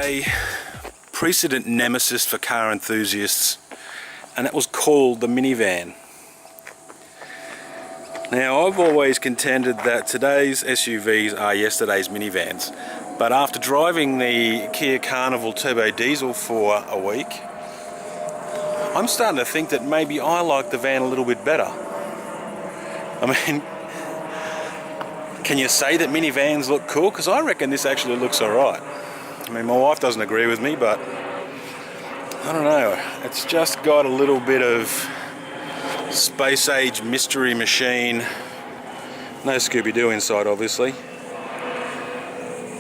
a precedent nemesis for car enthusiasts, and that was called the minivan. Now, I've always contended that today's SUVs are yesterday's minivans, but after driving the Kia Carnival turbo diesel for a week, I'm starting to think that maybe I like the van a little bit better. I mean, can you say that minivans look cool? Because I reckon this actually looks alright. I mean, my wife doesn't agree with me, but I don't know. It's just got a little bit of space age mystery machine. No Scooby-Doo inside, obviously.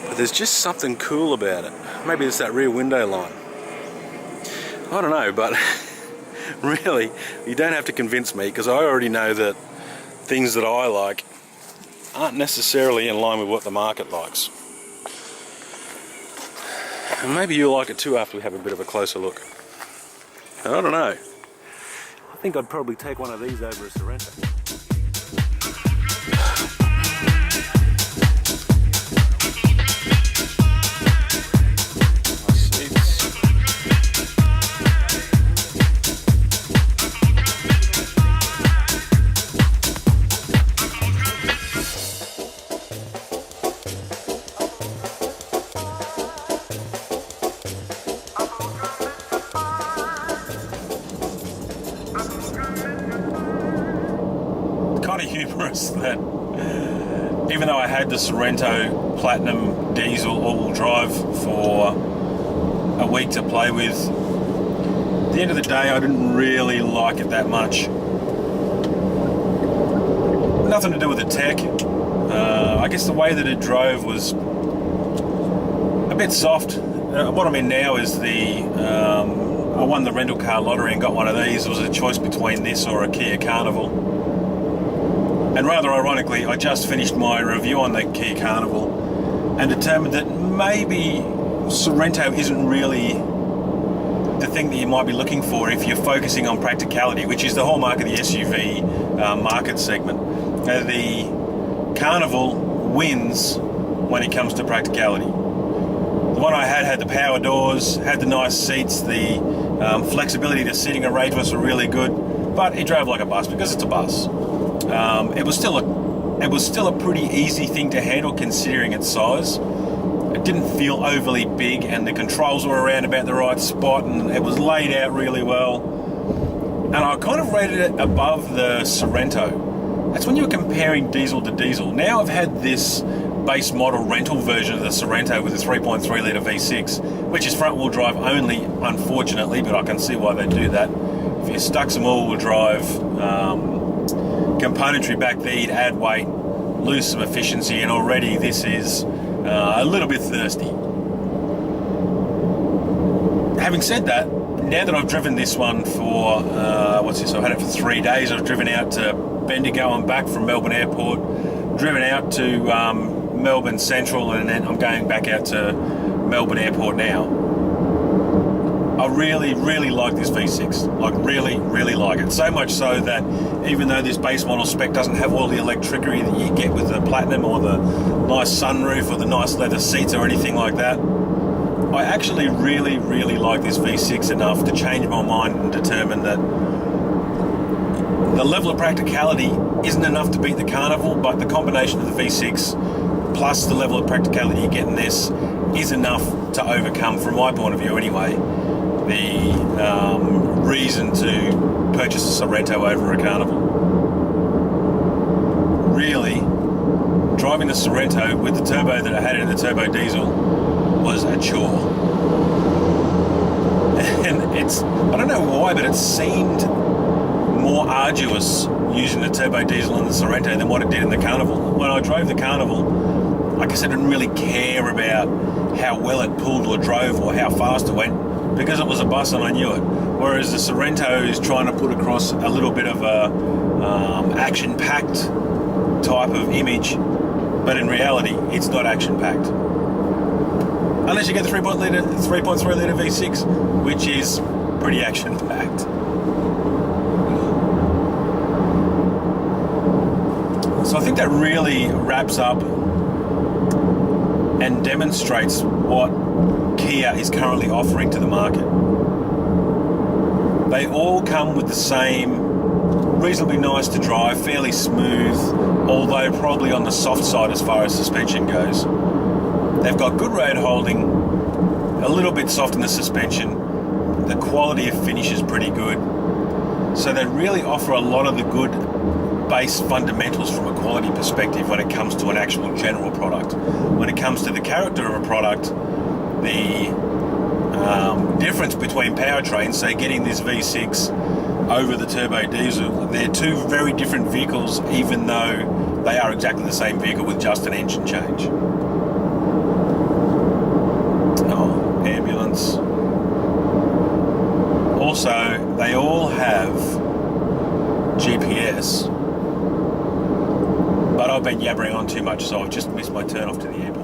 But there's just something cool about it. Maybe it's that rear window line. I don't know, but really, you don't have to convince me, because I already know that things that I like aren't necessarily in line with what the market likes. And maybe you'll like it too after we have a bit of a closer look. I don't know. I think I'd probably take one of these over a Sorento. Kind of humorous that even though I had the Sorento Platinum diesel all-wheel drive for a week to play with, at the end of the day I didn't really like it that much. Nothing to do with the tech. I guess the way that it drove was a bit soft. What I'm in now is I won the rental car lottery and got one of these. It was a choice between this or a Kia Carnival. And rather ironically, I just finished my review on the Kia Carnival and determined that maybe Sorento isn't really the thing that you might be looking for if you're focusing on practicality, which is the hallmark of the SUV market segment. The Carnival wins when it comes to practicality. The one I had the power doors, had the nice seats, the flexibility, the seating arrangements were really good, but it drove like a bus because it's a bus. It was still a pretty easy thing to handle considering its size. It didn't feel overly big, and the controls were around about the right spot, and it was laid out really well. And I kind of rated it above the Sorento. That's when you're comparing diesel to diesel. Now I've had this base model rental version of the Sorento with a 3.3 litre V6, which is front wheel drive only, unfortunately, but I can see why they do that. If you stuck some all-wheel drive componentry back there, you'd add weight, lose some efficiency, and already this is a little bit thirsty. Having said that, now that I've driven this one for, I've had it for 3 days. I've driven out to Bendigo and back from Melbourne Airport, driven out to Melbourne Central, and then I'm going back out to Melbourne Airport now. I really, really like this V6. Like, really, really like it. So much so that even though this base model spec doesn't have all the electricity that you get with the Platinum or the nice sunroof or the nice leather seats or anything like that, I actually really, really like this V6 enough to change my mind and determine that the level of practicality isn't enough to beat the Carnival, but the combination of the V6 plus the level of practicality you get in this is enough to overcome, from my point of view anyway, the reason to purchase a Sorento over a Carnival. Really, driving the Sorento with the turbo that I had in the turbo diesel was a chore. And I don't know why, but it seemed more arduous using the turbo diesel in the Sorento than what it did in the Carnival. When I drove the Carnival, like I said, I didn't really care about how well it pulled or drove or how fast it went, because it was a bus and I knew it. Whereas the Sorento is trying to put across a little bit of a action-packed type of image, but in reality, it's not action-packed. Unless you get the 3.3 litre V6, which is pretty action-packed. So I think that really wraps up and demonstrates what Kia is currently offering to the market. They all come with the same, reasonably nice to drive, fairly smooth, although probably on the soft side as far as suspension goes. They've got good road holding, a little bit soft in the suspension. The quality of finish is pretty good. So they really offer a lot of the good base fundamentals from a quality perspective when it comes to an actual general product. When it comes to the character of a product, the difference between powertrains, say getting this V6 over the turbo diesel, they're two very different vehicles, even though they are exactly the same vehicle with just an engine change. Oh, ambulance. Also, they all have GPS, but I've been yabbering on too much, so I've just missed my turn off to the ambulance.